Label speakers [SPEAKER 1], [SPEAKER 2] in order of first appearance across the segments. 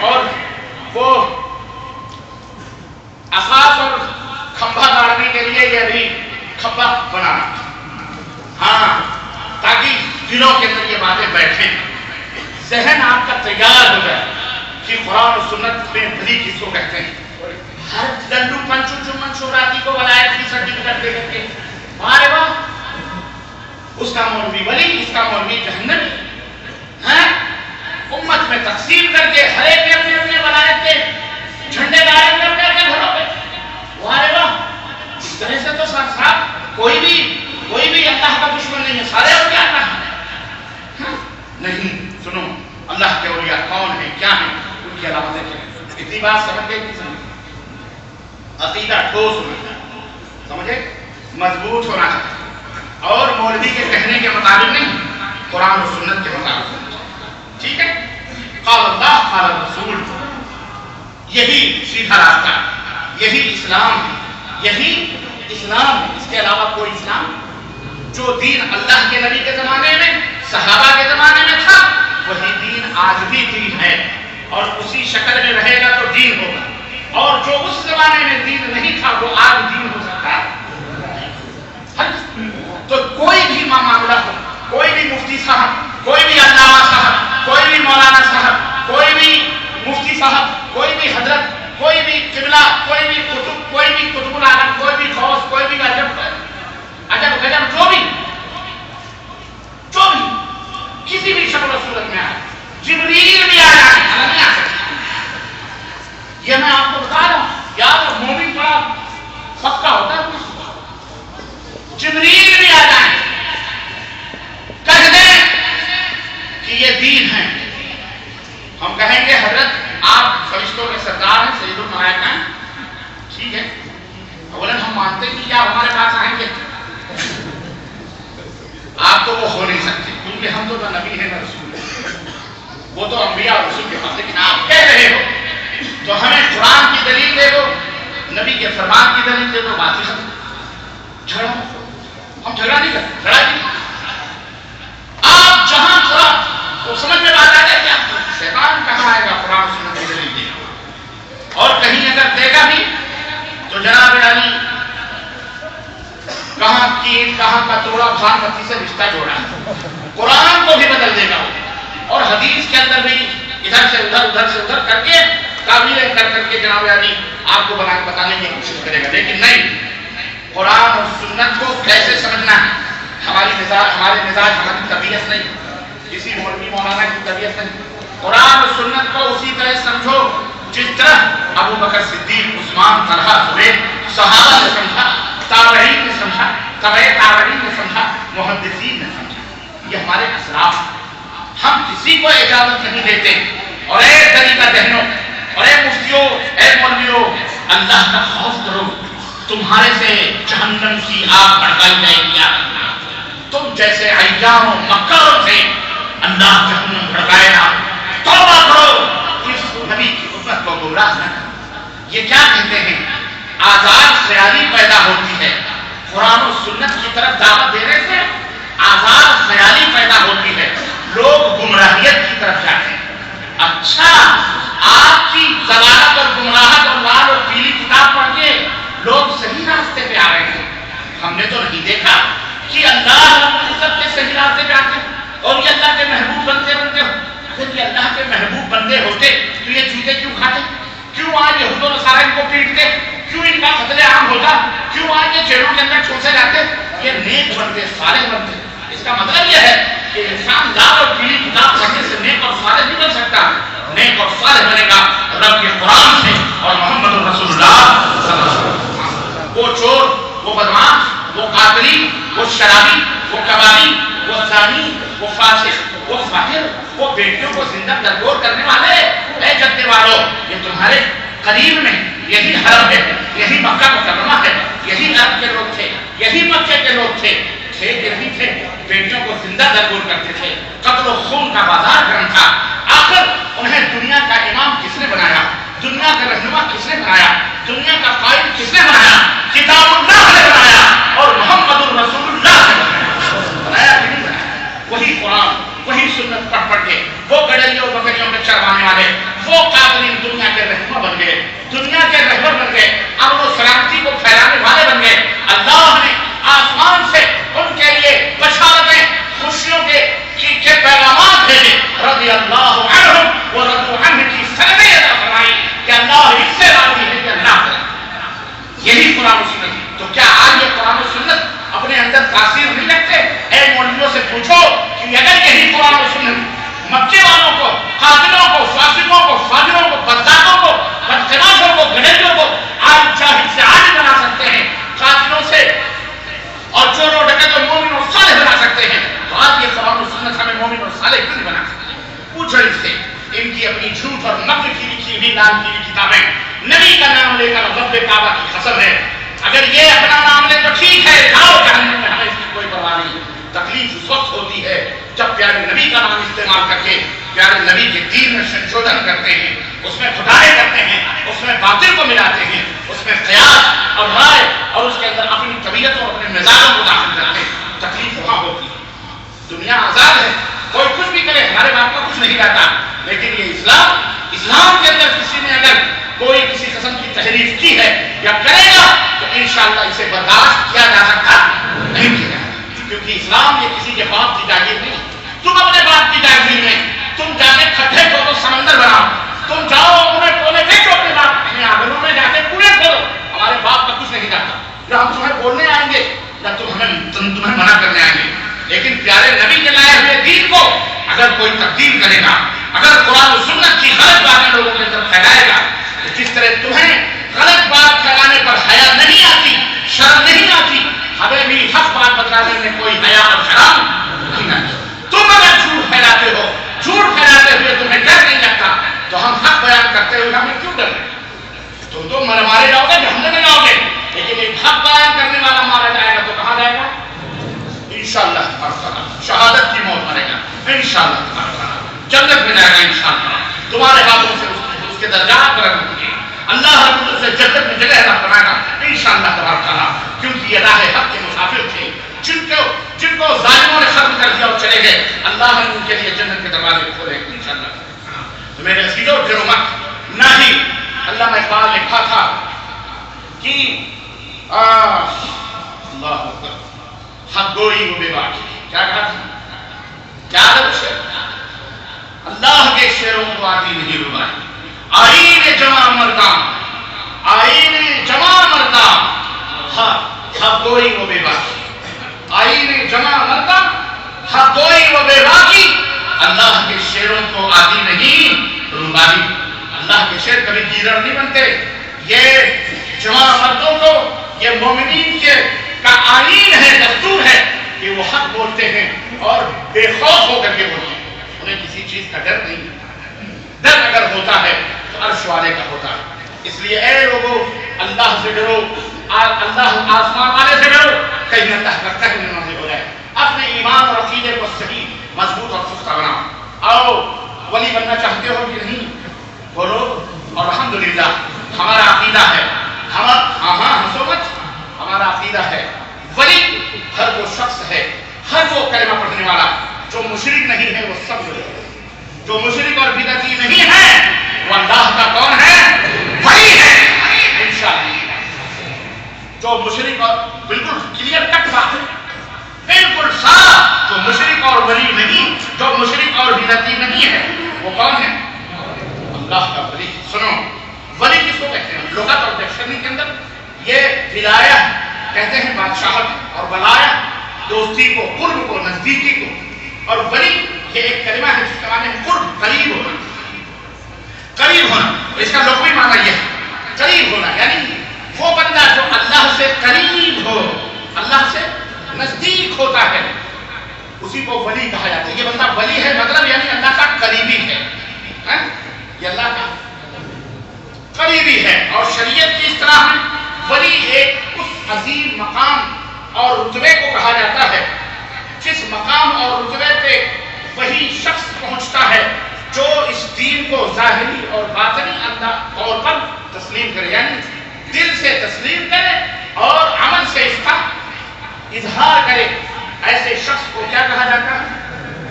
[SPEAKER 1] اور وہ اساس اور کھمبا گاڑنے کے لیے یہ بھی کھمبا بنانا، ہاں، تاکہ دلوں کے اندر یہ باتیں بیٹھیں، ذہن آپ کا تیار ہو جائے کہ قرآن و سنت میں بھلی کس کو کہتے ہیں۔ ہر ڈنڈو پنچو چمن شوراتی کو ولایت کی سرٹیفکیٹ دے کر کے مارے واہ، اس کا مولوی ولی، اس کا مولوی جہنمی، ہیں امت میں تقسیم کر کے ہر ایک اپنے اپنے ولایت کے جھنڈے گاڑیں گے اپنے اپنے گھروں پہ، مارے واہ۔ اس طرح سے تو صاحب کوئی بھی اللہ کا دشمن نہیں ہے، سارے اولیاء اللہ ہیں۔ نہیں، سنو اللہ کے اولیاء کون ہیں، کیا ہیں، ان کی علامتیں کیا ہیں۔ اتنی بات سمجھ گئے کہ عقیدہ ٹھوس ہونا چاہیے، سمجھے، مضبوط ہونا چاہیے، اور مولوی کے کہنے کے مطابق نہیں، قرآن و سنت کے مطابق ہونا چاہیے، ٹھیک ہے۔ قال اللہ قال رسول، یہی سیدھا راستہ، یہی اسلام ہے، یہی اسلام ہے، اس کے علاوہ کوئی اسلام جو دین اللہ کے نبی کے زمانے میں، صحابہ کے زمانے میں تھا، وہی دین آج بھی دین ہے، اور اسی شکل میں رہے گا تو دین ہوگا، اور جو اس زمانے میں دین نہیں تھا وہ آج دین ہو سکتا ہے۔ تو کوئی بھی معاملہ ہو، کوئی بھی مفتی صاحب، کوئی بھی علامہ صاحب، کوئی بھی مولانا صاحب، کوئی بھی مفتی صاحب، کوئی بھی حضرت، کوئی بھی قبلہ، کوئی بھی قطب العالم، کوئی بھی غوث، کوئی بھی عجب جو بھی کسی بھی شکل و صورت میں آئے، جبریل بھی آ جائے، نہیں آ سکتا، یہ میں آپ کو بتا رہا ہوں، یاد مومن بڑا پکا ہوتا ہے، جبریل بھی آ جائیں، کہہ دیں کہ یہ دین ہے، ہم کہیں گے حضرت آپ فرشتوں کے سردار ہیں، سید الملائکہ ہیں، ٹھیک ہے، اولا ہم مانتے ہیں کہ آپ ہمارے پاس آئیں گے، آپ تو وہ ہو نہیں سکتے، کیونکہ ہم تو نہ نبی ہیں نہ رسول ہیں، وہ تو انبیاء اور رسول کے پاس، لیکن آپ کہہ رہے ہو تو ہمیں قرآن کی دلیل دے دو، نبی کے فرمان کی دلیل دے دو، بات ہی ختم، جھگڑا ہم جھگڑا نہیں کرتے، لڑائی نہیں، آپ جہاں تھوڑا تو سمجھ میں بات آ جائے کہ شیطان کہاں آئے گا قرآن سنت کی دلیل دے گا، اور کہیں اگر دے گا بھی تو جناب علی کہاں کی کہاں کا توڑا بھان بتی سے رشتہ جوڑا، قرآن کو بھی بدل دے گا، اور حدیث کے اندر بھی ادھر سے ادھر کر کے تعبیریں کر کے جناب علی آپ کو بتانے کی کوشش کرے گا، لیکن نہیں، قرآن اور سنت کو کیسے سمجھنا ہے، ہمارے مزاج، ہماری طبیعت نہیں، کسی مولوی مولانا کی طبیعت نہیں، قرآن اور سنت کو اسی طرح سمجھو جس طرح ابو بکر صدیق، عثمان، طلحہ، زبیر، صحابہ نے سمجھا، تابعین نے سمجھا، تبع تابعین نے سمجھا، محدثین نے سمجھا، یہ ہمارے اسلاف، ہم کسی کو اجازت نہیں دیتے، اور اے طریقہ ذہنوں، اور اے مفتیوں، اے مولویوں، اللہ کا خوف کرو، تمہارے سے جہنم کی آگ بھڑکائی جائے گی، تم جیسے عیاروں مکروں سے اللہ جہنم بھڑکائے گا، توبہ کرو، اس نبی کی امت کو گمراہ نہ کرو۔ یہ کیا کہتے ہیں، آزاد خیالی پیدا ہوتی ہے، قرآن و سنت کی طرف دعوت دینے سے آزاد خیالی پیدا ہوتی ہے، لوگ گمراہیت کی طرف جاتے ہیں۔ اچھا، آپ کی ضلالت اور گمراہت اور لال اور پیلی کتاب پڑھ کے لوگ صحیح راستے پہ آ رہے ہیں، ہم نے تو نہیں دیکھا کہ اللہ رب العزت کے صحیح راستے پہ آتے ہیں، اور یہ اللہ کے محبوب بنتے ہو۔ اگر یہ اللہ کے محبوب بندے ہوتے تو یہ جوتے کیوں کھاتے، کیوں آج یہود و نصارہ ان کو پیٹتے، کیوں ان کا قتل عام ہوتا، کیوں آج یہ جیلوں کے اندر چھوڑتے جاتے، یہ نیک بنتے، صالح بنتے۔ اس کا مطلب یہ ہے کہ انسان لال اور پیلی کتاب پڑھنے سے نیک اور صالح نہیں بن سکتا، نیک اور صالح بنے گا رب کے قرآن سے اور محمد رسول اللہ صلی اللہ علیہ وسلم۔ وہ چور، وہ بدماش، وہ قاتلی، وہ شرابی، وہ کبابی، وہ زانی، وہ فاسق، وہ فاجر، وہ بیٹیوں کو زندہ درگور کرنے والے، اے جدے والوں، یہ تمہارے قریب میں یہی حرم ہے، یہی مکہ مکرمہ ہے، یہی عرب کے لوگ تھے، یہی مکے کے لوگ تھے کہ نہیں تھے، بیٹیوں کو زندہ درگور کرتے تھے، قتل و خون کا بازار گرم تھا۔ آخر انہیں دنیا کا امام کس نے بنایا، دنیا کا رہنما کس نے بنایا، دنیا کا قائد کس نے بنایا؟ کتاب اللہ نے بنایا اور محمد الرسول اللہ نے بنایا کہ نہیں بنایا؟ وہی قرآن، وہی سنت پڑھ کے وہ گڑھیوں بکریوں میں چروانے والے، وہ قاتلین دنیا کے رہنما بن گئے، دنیا کے رہبر بن گئے، اب وہ سلامتی کو پھیلانے والے بن گئے۔ اللہ نے آسمان سے ان کے لیے بشارتیں، خوشیوں کے پیغامات بھیجے۔ رضی اللہ عنہم ورضوا عنہ کی سندیں ادا فرمائی کہ اللہ اس سے راضی ہے کہ اللہ کرے۔ یہی قرآن و سنت۔ تو کیا آج یہ قرآن و سنت اپنے اندر تاثیر نہیں رکھتے؟ اے مولویوں سے پوچھو کہ اگر یہی قرآن و سنت مکے والوں کو، قاتلوں کو، فاسقوں کو، فاجروں کو، بدکاروں کو، بدقماشوں کو، گڈریوں کو آج جاہل سے عالم بنا سکتے ہیں، قاتلوں سے اور چوروں ڈکیتوں مومن اور صالح بنا سکتے ہیں، تو آج یہ قرآن و سنت ہمیں مومن اور صالح کیوں نہیں بنا سکتے؟ پوچھو ان سے۔ ان کی اپنی جھوٹ اور نقل کی لکھی ہوئی نام کی کتابیں، نبی کا نام لے کر رب کعبہ کی قسم ہے اگر یہ اپنا نام لے تو ٹھیک ہے، جاؤ جہنم میں، ہمیں اس کی کوئی پرواہ نہیں۔ تکلیف اس وقت ہوتی ہے جب پیارے نبی کا نام استعمال کر کے پیارے نبی کے دین میں سنشودھن کرتے ہیں، اس میں خدائے کرتے ہیں، اس میں باطل کو ملاتے ہیں، اس میں قیاس اور رائے اور اس کے اندر اپنی طبیعت اور اپنے مزاجوں کو داخل کرتے ہیں۔ تکلیف وہاں ہوتی ہے۔ دنیا آزاد ہے، کوئی کچھ بھی کرے، ہمارے باپ کا کچھ نہیں رہتا، لیکن یہ اسلام کے اندر کسی نے اگر کوئی کسی قسم کی تحریف کی ہے یا کرے گا تو انشاءاللہ اسے برداشت کیا جا سکتا نہیں کیا جائے گا، کیونکہ اسلام یہ کسی کے باپ کی جاگیر نہیں۔ تم اپنے باپ کی جاگیر میں تم جا کے کھڈے کھودو، سمندر بناؤ، تم جاؤ انہیں کونے بیچو اپنے باپ اپنے آنگنوں میں جا کے کنویں کھودو، ہمارے باپ کا کچھ نہیں جاتا، نہ ہم تمہیں بولنے آئیں گے نہ تمہیں منع کرنے آئیں گے۔ لیکن پیارے نبی کے لائے ہوئے دین کو اگر کوئی تبدیل کرے گا، اگر قرآن و سنت کی غلط باتیں لوگوں کے اندر پھیلائے گا، تو جس طرح تمہیں غلط بات پھیلانے پر حیا نہیں آتی، شرم نہیں آتی، ہمیں بھی حق بات بتلانے میں کوئی حیا اور شرم نہیں آتی۔ تم اگر جھوٹ پھیلاتے ہو، جھوٹ پھیلاتے ہوئے تمہیں ڈر نہیں لگتا، تو ہم حق بیان کرتے ہوئے ہمیں کیوں ڈر ہے؟ تم تو مارے جاؤ گے، جہنم میں جاؤ گے، لیکن ایک حق بیان کرنے والا مارا جائے گا تو کہاں جائے گا؟ انشاءاللہ تعالی شہادت کی موت مرے گا، انشاءاللہ تعالی جنت میں جائے گا، انشاءاللہ تمہارے ہاتھوں سے اس کے درجات بلند ہوں گے، اللہ رب العزت سے جنت میں جگہ عطا فرمائے گا، انشاءاللہ تعالی، کیونکہ یہ راہ حق کے مسافر تھے، جن کو ظالموں نے ختم کر دیا اور چلے گئے، اللہ نے ان کے لیے جنت کے دروازے کھولے انشاءاللہ۔ تو میرے عزیزو ڈرو مت، نہ ہی علامہ اقبال نے کہا تھا کہ اللہ اکبر حق گوئی و بے باکی، کیا کہا تھا؟ کیا لفظ ہے؟ اللہ کے شعروں کو آتی نہیں ربائی، آئین جمع مردان، آئین جمع مردان، حق گوئی و بے باکی، آئین جمع مردان، حق گوئی و بے باکی، اللہ کے شعروں کو آتی نہیں ربائی۔ اللہ کے شعر کبھی گیرر نہیں بنتے، یہ جمع مردوں کو، یہ مومنین کے کا آئین ہے، دستور ہے کہ وہ حق بولتے ہیں اور بے خوف ہو کر کے بولتے ہیں، انہیں کسی چیز کا ڈر نہیں۔ ڈر اگر ہوتا ہے تو عرش والے کا ہوتا ہے۔ اس لیے اے لوگوں اللہ سے ڈرو، اللہ آسمان والے سے ڈرو، کہیں اللہ کا قہر نہ ہو جائے۔ اپنے ایمان اور عقیدے کو صحیح مضبوط اور پختہ بناؤ۔ آؤ ولی بننا چاہتے ہو کہ نہیں؟ بولو، اور الحمدللہ ہمارا عقیدہ ہے، ہنسو مت، ہمارا عقیدہ ہے ولی ہر وہ شخص ہے، ہر وہ کلمہ پڑھنے والا جو مشرک نہیں ہے وہ سب ولی ہے، جو مشرک اور بدعتی نہیں ہے وہ اللہ کا کون ہے؟ ولی ہے انشاءاللہ۔ جو مشرک اور بالکل کلیئر کٹ بات ہے، بالکل صاف، جو مشرک اور ولی نہیں، جو مشرک اور بدعتی نہیں ہے وہ کون ہے؟ اللہ کا ولی۔ سنو، ولی کس کو کہتے ہیں؟ لغت اور ڈکشنری کے اندر یہ ولایہ کہتے ہیں بادشاہت، اور ولایہ دوستی کو، قرب کو، نزدیکی کو، اور ولی یہ ایک کلمہ ہے جس کے معنی ہے قرب، قریب ہونا، قریب ہونا۔ اس کا لغوی معنی یہ ہے قریب ہونا، یعنی وہ بندہ جو اللہ سے قریب ہو، اللہ سے نزدیک ہوتا ہے، اسی کو ولی کہا جاتا ہے۔ یہ بندہ ولی ہے مطلب یعنی اللہ کا قریبی ہے، یہ اللہ کا قریبی ہے۔ اور شریعت کی اصطلاح میں ولی ایک اس عظیم مقام اور رتبے کو کہا جاتا ہے جس مقام اور رتبے پہ وہی شخص پہنچتا ہے جو اس دین کو ظاہری اور باطنی طور پر تسلیم کرے، یعنی دل سے تسلیم کرے اور عمل سے اس کا اظہار کرے۔ ایسے شخص کو کیا کہا جاتا ہے؟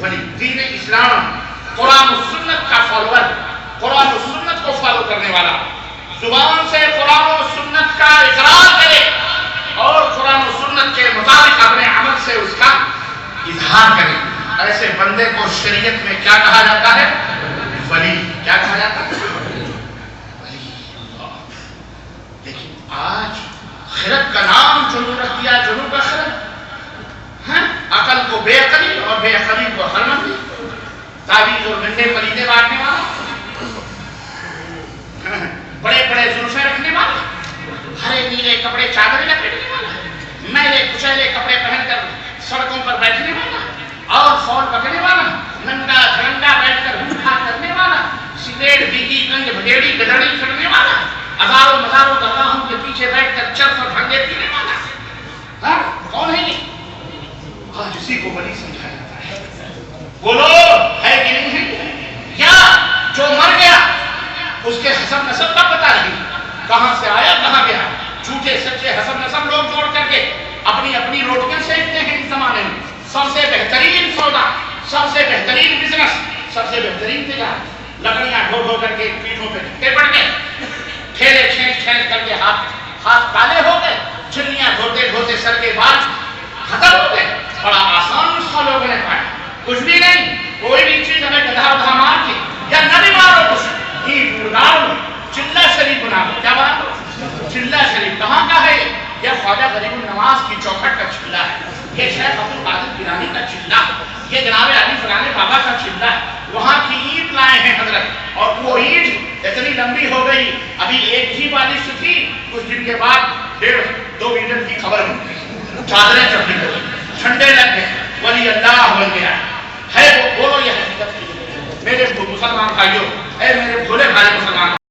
[SPEAKER 1] ولی۔ دین اسلام قرآن و سنت کا فالوور، قرآن و سنت کرنے والا، زبان سے قرآن و سنت کا اقرار کرے اور قرآن و سنت کے مطابق اپنے عمل سے اس کا اظہار کرے، ایسے بندے کو شریعت میں کیا کہا جاتا ہے؟ ولی۔ کیا کہا جاتا ہے؟ ولی۔ لیکن آج خرد کا نام جنون رکھ دیا، جنون کا خرد، عقل کو بے عقلی اور بے عقلی کو عقل مندی، تعویذ اور گنڈے پلیدے بانٹنے والا، بڑے بڑے زلفیں رکھنے والا، ہرے نیلے کپڑے چادر لپیٹنے والا، میلے کچیلے کپڑے پہن کر سڑکوں پر بیٹھنے والا اور فول پکڑنے والا، ننگا دھرنگا بیٹھ کر بھوکا کرنے والا، سگریٹ بیڑی گنج بھدیڑی گدڑی کرنے والا، ہزاروں مزاروں درگاہوں کے پیچھے بیٹھ کر چرس اور بھنگے پینے والا، کون ہے یہ؟ آج اسی کو ولی سمجھا جاتا ہے۔ بولو ہے کہ نہیں ہے؟ یا جو مر گیا اس کے حسب نسب کا پتہ نہیں، کہاں سے آیا کہاں گیا، جھوٹے سچے حسب نسب لوگ جوڑ کر کے اپنی اپنی روٹیاں سینکتے ہیں اس زمانے میں۔ سب سے بہترین سودا، سب سے بہترین بزنس، سب سے بہترین تجارت، لکڑیاں ڈھو ڈھو کر کے پیٹھوں پہ ٹھٹے پڑ گئے، ٹھیلے کھینچ کھینچ کر کے ہاتھ کالے ہو گئے، چنیاں دھوتے دھوتے سر کے بال ختم ہو گئے۔ بڑا آسان نسخہ لوگوں نے پایا، کچھ بھی نہیں، کوئی بھی چیز ہمیں گدھا ادھا مار کے یا نہ بھی مارو، کچھ اینٹ اڑا لو، چلہ شریف بنا لو۔ کیا بنا لو؟ چلہ شریف۔ کہاں کا ہے یہ؟ خواجہ غریب النواز کی چوکھٹ کا چلہ ہے، یہ شیخ عبد القادر گیلانی کا چلہ، یہ جناب علی فلانے بابا کا چلہ ہے۔ وہاں کی اینٹ لائے ہیں حضرت، اور وہ اینٹ اتنی لمبی ہو گئی، ابھی ایک ہی بارش تھی، کچھ دن کے بعد 1.5-2 میٹر کی خبر ہو گئی، چادریں چپی گئی، ٹھنڈے لگ گئے، ولی اللہ بن گیا ہے۔ وہ بولو یہ حقیقت کی میرے مسلمان بھائیوں، اے میرے